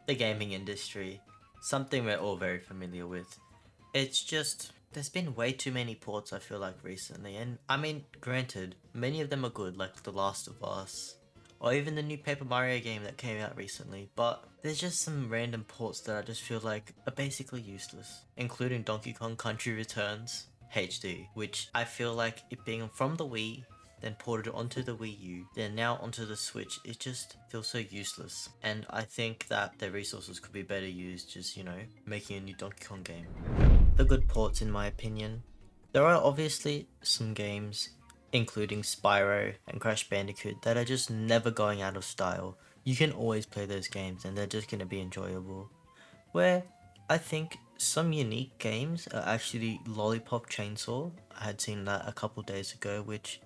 the gaming industry, something we're all very familiar with. It's just, there's been way too many ports I feel like recently, and I mean, granted, many of them are good, like The Last of Us, or even the new Paper Mario game that came out recently, but there's just some random ports that I just feel like are basically useless, including Donkey Kong Country Returns HD, which I feel like it being from the Wii, then ported onto the Wii U, then now onto the Switch, it just feels so useless. And I think that their resources could be better used just, making a new Donkey Kong game. The good ports in my opinion. There are obviously some games, including Spyro and Crash Bandicoot, that are just never going out of style. You can always play those games and they're just going to be enjoyable. Where I think some unique games are actually Lollipop Chainsaw. I had seen that a couple days ago, which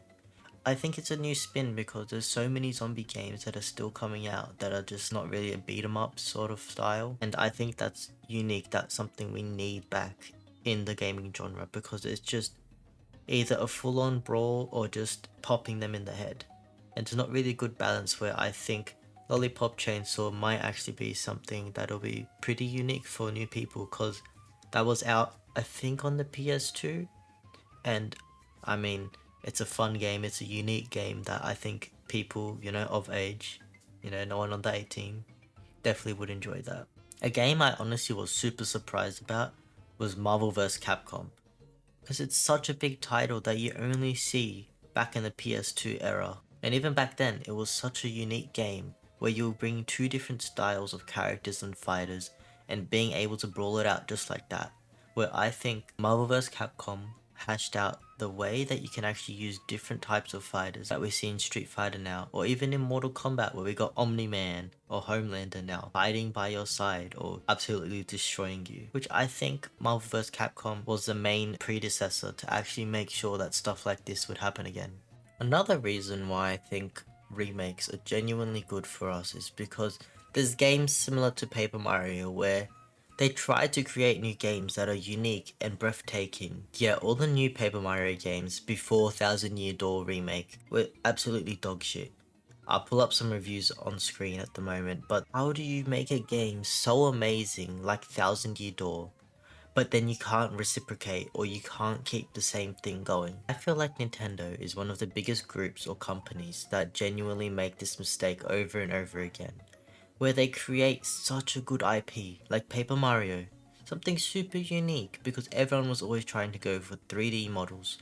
I think it's a new spin because there's so many zombie games that are still coming out that are just not really a beat 'em up sort of style. And I think that's unique, that's something we need back in the gaming genre because it's just either a full on brawl or just popping them in the head. And it's not really a good balance where I think Lollipop Chainsaw might actually be something that'll be pretty unique for new people because that was out I think on the PS2 and I mean it's a fun game, it's a unique game that I think people, of age, no one under 18, definitely would enjoy that. A game I honestly was super surprised about was Marvel vs. Capcom, because it's such a big title that you only see back in the PS2 era. And even back then, it was such a unique game where you were bringing two different styles of characters and fighters and being able to brawl it out just like that. Where I think Marvel vs. Capcom hashed out the way that you can actually use different types of fighters that we see in Street Fighter now, or even in Mortal Kombat where we got Omni-Man or Homelander now fighting by your side or absolutely destroying you, which I think Marvel vs. Capcom was the main predecessor to actually make sure that stuff like this would happen again. Another reason why I think remakes are genuinely good for us is because there's games similar to Paper Mario where they try to create new games that are unique and breathtaking. Yeah, all the new Paper Mario games before Thousand Year Door remake were absolutely dog shit. I'll pull up some reviews on screen at the moment, but how do you make a game so amazing like Thousand Year Door, but then you can't reciprocate or you can't keep the same thing going? I feel like Nintendo is one of the biggest groups or companies that genuinely make this mistake over and over again, where they create such a good IP, like Paper Mario, something super unique because everyone was always trying to go for 3D models,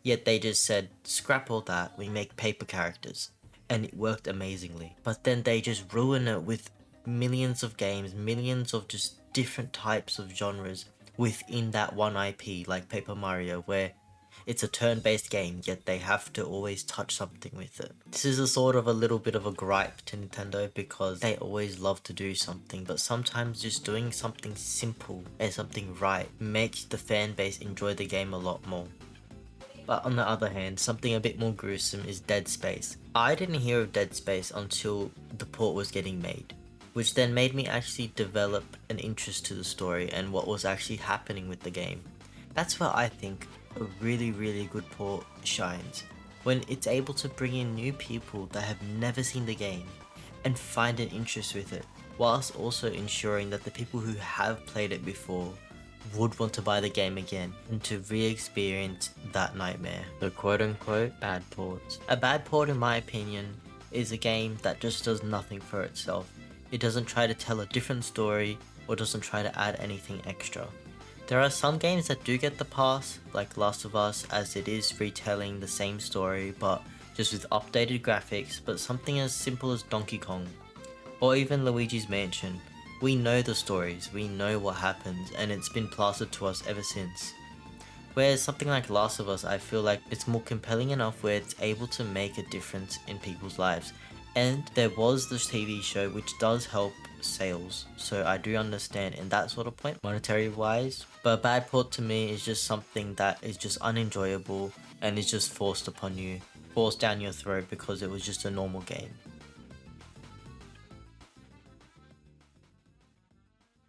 yet they just said, scrap all that, we make paper characters, and it worked amazingly. But then they just ruin it with millions of games, millions of just different types of genres within that one IP, like Paper Mario, where it's a turn-based game, yet they have to always touch something with it. This is a little bit of a gripe to Nintendo because they always love to do something, but sometimes just doing something simple and something right makes the fan base enjoy the game a lot more. But on the other hand, something a bit more gruesome is Dead Space. I didn't hear of Dead Space until the port was getting made, which then made me actually develop an interest to the story and what was actually happening with the game. That's where I think a really good port shines, when it's able to bring in new people that have never seen the game and find an interest with it, whilst also ensuring that the people who have played it before would want to buy the game again and to re-experience that nightmare. The quote-unquote bad ports. A bad port in my opinion is a game that just does nothing for itself. It doesn't try to tell a different story or doesn't try to add anything extra. There are some games that do get the pass, like Last of Us, as it is retelling the same story but just with updated graphics, but something as simple as Donkey Kong, or even Luigi's Mansion. We know the stories, we know what happens, and it's been plastered to us ever since. Whereas something like Last of Us, I feel like it's more compelling enough where it's able to make a difference in people's lives. And there was this TV show which does help sales, so I do understand in that sort of point, monetary wise. But a bad port to me is just something that is just unenjoyable and is just forced upon you, forced down your throat because it was just a normal game.